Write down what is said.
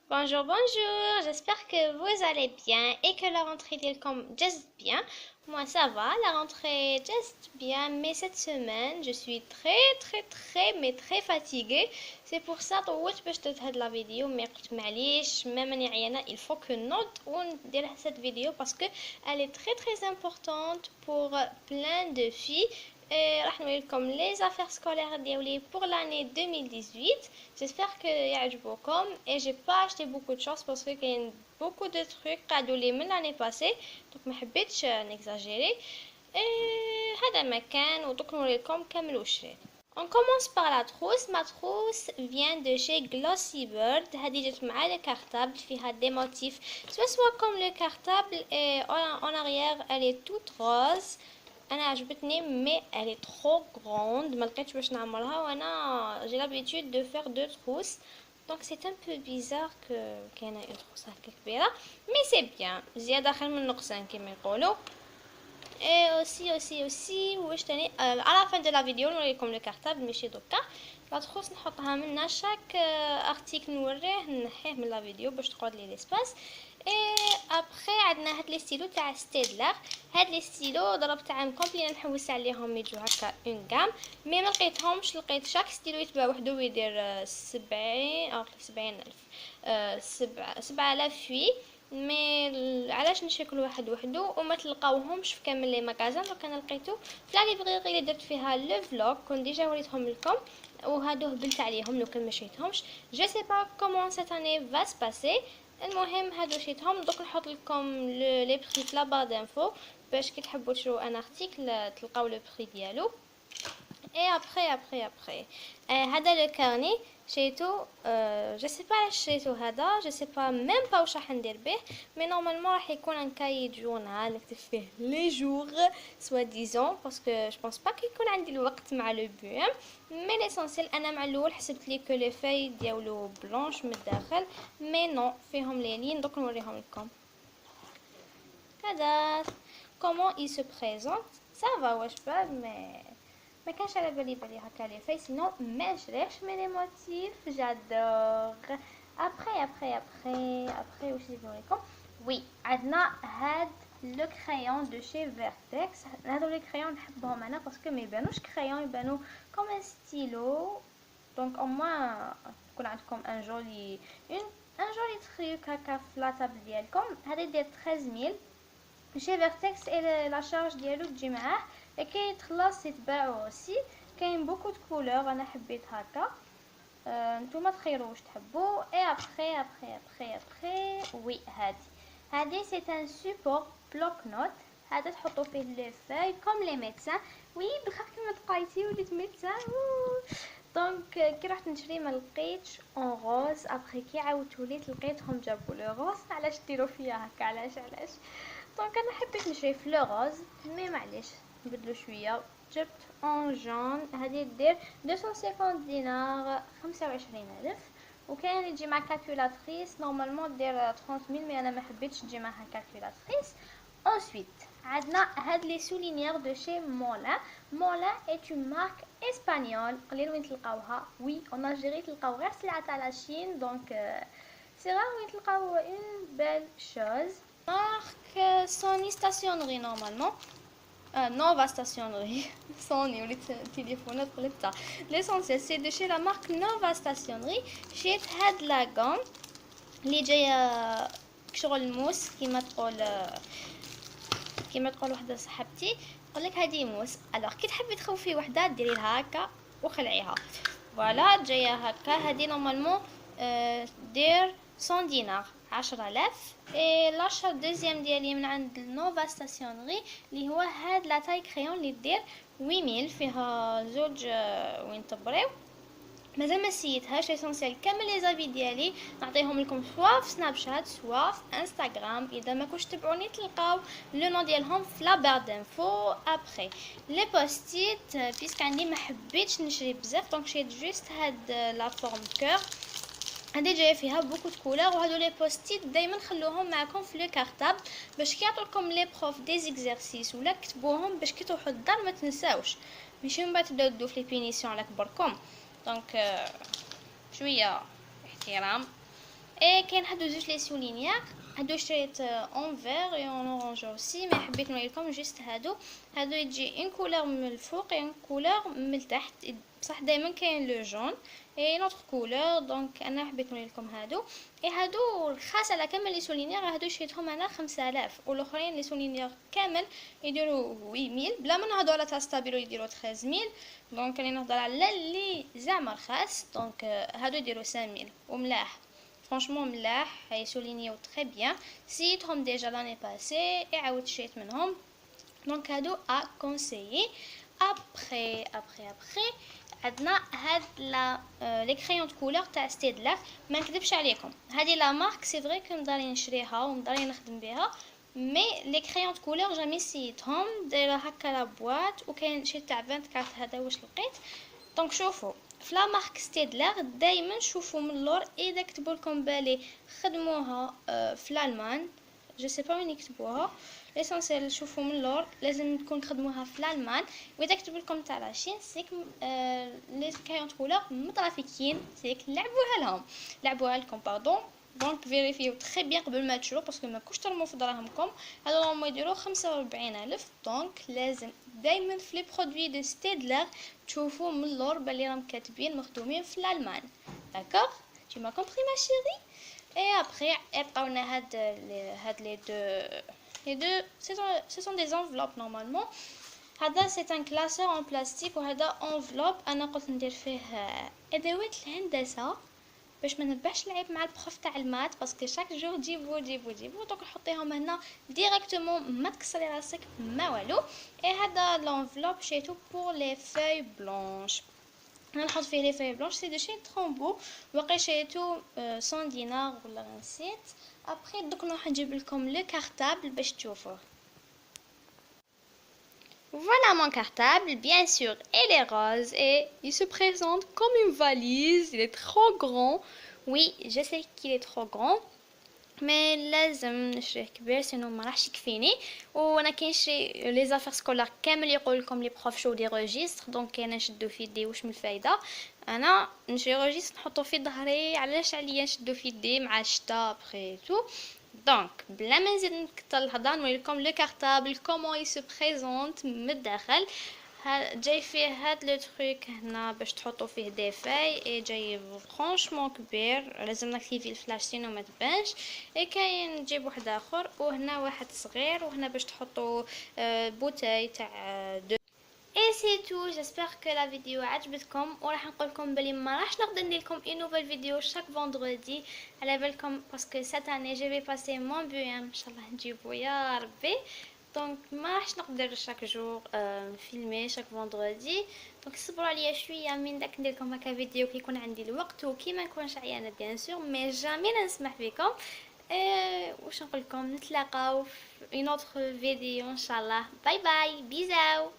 Bonjour, bonjour, j'espère que vous allez bien et que la rentrée comme juste bien. Moi ça va, la rentrée juste bien, mais cette semaine je suis très fatiguée. C'est pour ça طولت باش درت هاد la vidéo mais قلت معليش même أني عيانة il faut que نوض وندير cette vidéo parce que elle est très importante pour plein de filles. راح نوري لكم les affaires scolaires ديالي pour l'année 2018. J'espère que يعجبوكم et j'ai pas acheté beaucoup de choses parce que كاين beaucoup de trucs قعدوا لي من l'année passée donc ما حبيتش نexagérer. هذا مكان ودوك نوريلكم كامل واش شريت. On commence par la trousse. Ma trousse vient de chez Glossy Bird. هذه جت مع le cartable فيها des motifs soit comme le cartable et en arrière elle est toute rose. انا عجبتني mais elle est trop grande ما لقيتش باش نعمرها وانا j'ai l'habitude de faire deux trousses donc c'est un peu bizarre que كاينه une trousse هكا كبيره mais c'est bien زياده خير من نقصان كما يقولوا. Et aussi واش تاني à la fin de la vidéo نوريكم le cartable ماشي دوكا لا تخص نحطها منا شاك ارتيكل نوريه نحيه من لا فيديو باش تقعد لي ليسباس. اي ابري عندنا هاد لي ستيلو تاع ستيدلر. هاد لي ستيلو ضربت عام كومبلي نحوس عليهم يجوا هكا اون غام مي ما لقيتهمش لقيت شاك ستيلو يتباع وحده ويدير 70 او 70,000 7000 فيه مي علاش نشري كل واحد وحده وما تلقاوهمش في كامل لي ماغازان دونك انا لقيتو في لا ليبراري اللي درت فيها لو فلوغ كنت ديجا وريتهم لكم وهادو هبلت عليهم لو كان ما شريتهمش جو سي با كومون سيت اني فا سباسي. المهم هادو شريتهم دوك نحط لكم لي بري في لا بار دانفو باش كي تحبوا تشرو ان ارتيكل تلقاو لو بري ديالو. Et après, هذا le carnet شريتو je sais pas علاش شريتو هذا je sais pas même pas واش راح ندير به mais normalement راح يكون un cahier de journal نكتب فيه les jours soi-disant parce que je pense pas كيكون عندي الوقت مع le buin mais l'essentiel انا مع الاول حسبت لي que les feuilles ديالو بلونش من الداخل mais non فيهم لي لين دوك نوريهم لكم. هذا comment il se présente ça va واش باب mais ما كانش على بالي هكا لي في سينو ما نشريهش مي لي موتيف جادور. ابري واش نقول لكم وي عندنا هاد لو كرايون دو شي فيرتكس. هادو لي كرايون نحبهم انا باسكو ما يبانوش كرايون يبانو كوم ان ستيلو دونك او موان يكون عندكم ان جولي تريك هكا في لا طابل ديالكم. هذا يدير 13000 شي فيرتكس اي لا شارج ديالو تجي معاه كي يتخلص يتباعو اوسي كاين بوكو دو كولور انا حبيت هكا. نتوما تخيروا واش تحبوا. اي ابري وي هادي سي ان سوبور بلوك نوت. هذا تحطوا فيه لي فاي كوم لي ميدسان. وي بخاف كيما تقايتي وليت ميدسان دونك كي رحت نشري ما لقيتش اون روز ابري كي عاودتولي لقيتهم جابوا لو روز. علاش ديروا فيا هكا علاش دونك انا حبيت نشري في لو روز مي معليش نبدلو شويه. جبت اون جون هذه دير 250 دينار 25000 وكاين اللي تجي مع كالكولاتريس نورمالمون دير 30000 مي انا ما حبيتش تجي معها كالكولاتريس. انسويت عندنا هاد لي سولينيير دو شي مولا ايت اون مارك اسبانيول. قليل وين تلقاوها وي اون الجيري تلقاو غير سلعه تاع لاشين دونك سي رار وين تلقاو اون بيل شوز. مارك سوني ستاسيونري نورمالمون Nova stationnerie. Sony ou les téléphones قلبتها. L'essentiel c'est de chez la marque Nova stationnerie. شريت هاد لا غون اللي جايه كشغل الموس كيما تقول وحده صاحبتي تقولك هادي موس. الوغ كي تحبي تخوفي وحده ديري لها هكا وخلعيها فوالا جايه هكا. هادي نورمالمون دير 100 دينار 10000. اي لاشا دوزيام ديالي من عند نوفا ستاسيونري اللي هو هاد لا تاي كريون اللي دير 8000 فيها زوج وين تبريو مازال ما سيتهاش. اسونسيال كامل لي زافي ديالي نعطيهم لكم سوا في سناب شات سوا في انستغرام. اذا ما كنتش تبعوني تلقاو لو نون ديالهم في لا بار دانفو. ابري لي بوستيت بيسك عندي ما حبيتش نشري بزاف دونك شريت جوست هاد لا فورم كور. هذه جايه فيها بوكو دو كولور وهادو لي بوستيت دائما خلوهم معكم في لو كارطابل باش كي يعطوكم لي بروف دي زيكزارسيس ولا كتبوهم باش كي تروحوا للدار ما تنساوش ماشي من بعد تبداو تدو في لي بينيسيون على كبركم دونك شويه احترام. اي كاين هادو زوج لي سولينيير، هادو شريت اون فير اي اون اورانج اوسي، مي حبيت نوريكم جوست هادو يجي اون كولور من الفوق اون كولور من التحت، بصح دائما كاين لو جون اي نوتر كولور، دونك انا حبيت نوريكم هادو. اي هادو خاص على كامل لي سولينيير، هادو شريتهم انا 5000، والاخرين لي سولينيير كامل يديروا 8000 بلا ما نهضروا على تاع ستابيلو يديروا 13000، دونك راني نهضر على اللي زعما رخاص، دونك هادو يديروا 5000 وملاح فرانشمون ملاح، هاي سولينيو تري بيان، سيتهم ديجا لاني باسي et عاود شريت منهم، دونك هادو ا كونسيي. ابخي عندنا هاد لا لي كريون دو كولور تاع ستيدلر، ما نكذبش عليكم هذه لا مارك سي فري كو مداري نشريها ومداري نخدم بها، مي لي كريون دو كولور جامي سيتهم، دايره هكا لا بواط وكاين شي تاع 24 هذا واش لقيت. دونك شوفوا في لا مارك ستيدلر دائما شوفوا من اللور اذا كتبوا لكم بالي خدموها في الالمان، جو سي با وين يكتبوها، ليسونسيال شوفوا من اللور لازم تكون خدموها في الالمان، واذا كتبوا لكم تاع لاشين سيك لي كايون كولور مطرافيكين سيك لعبوها لكم باردون. دونك فيريفيو تري بيان قبل ما تشرو باسكو ما كوش ترمو في دراهمكم، هادو راهم يديروا 45000، دونك لازم دائما في لي برودوي دو ستيدلر تشوفوا من اللور بلي راهم كاتبين مخدومين في الالمان، داكوغ tu m'as compris ma chérie. Et après عطاونا هاد les deux ce sont des enveloppes normalement. هذا c'est un classeur en plastique وهذا enveloppe انا قلت ندير فيه ادوات الهندسه باش ما نربحش العيب مع البروف تاع المات، باسكو شاك جور جيبو دونك نحطيهم هنا ديريكتومون ما تكسري راسك ما والو. اي هذا لونفلوب شيتو بور لي فeuilles بلونش، انا نحط فيه لي فeuilles بلونش سي دو شي ترومبو، واقي شيتو 100 دينار ولا نسيت. ابري دوك نروح نجيب لكم لو كارطابل باش تشوفوه. Voilà mon cartable, bien sûr, il est rose et il se présente comme une valise, il est trop grand. Oui, je sais qu'il est trop grand, mais لازم نشريه كبير sinon ما راحش يكفيني. وانا كي نشري لي زافير سكولار كامل يقول لكم لي بروف شو دي روجيستر، دونك انا نشدو في يدي واش من الفايده، انا نشري روجيستر نحطو في ظهري، علاش عليا نشدو في يدي مع الشتا ابخي تو. دونك بلا ما نزيد نكثر الهضره نوريكم لو كارطابل كومون يي سو بريزونت من الداخل. جاي فيه هاد لو تروك هنا باش تحطوا فيه دي فاي، اي جاي فرانشمون كبير، لازم نكتيفي الفلاش سينو ما تبانش. اي كاين نجيب واحد اخر وهنا واحد صغير، وهنا باش تحطوا بوتاي تاع اي سي تو. جيسبر كو لا فيديو عجبتكم، وراح نقول لكم بلي ما راحش نقدر ندير لكم اي نوفيل فيديو شاك فوندردي على بالكم، باسكو سات اني جي في باسي مون بيام ان شاء الله نجيبو يا ربي، دونك ما راحش نقدر شاك جور نفيلمي شاك فوندردي، دونك صبروا عليا شويه من داك ندير لكم هكا فيديو كي يكون عندي الوقت وكي ما نكونش عيانه بيان سور، مي جامي نسمح بكم. واش نقول لكم، نتلاقاو في اون اوتر فيديو ان شاء الله. باي باي، بيزاو.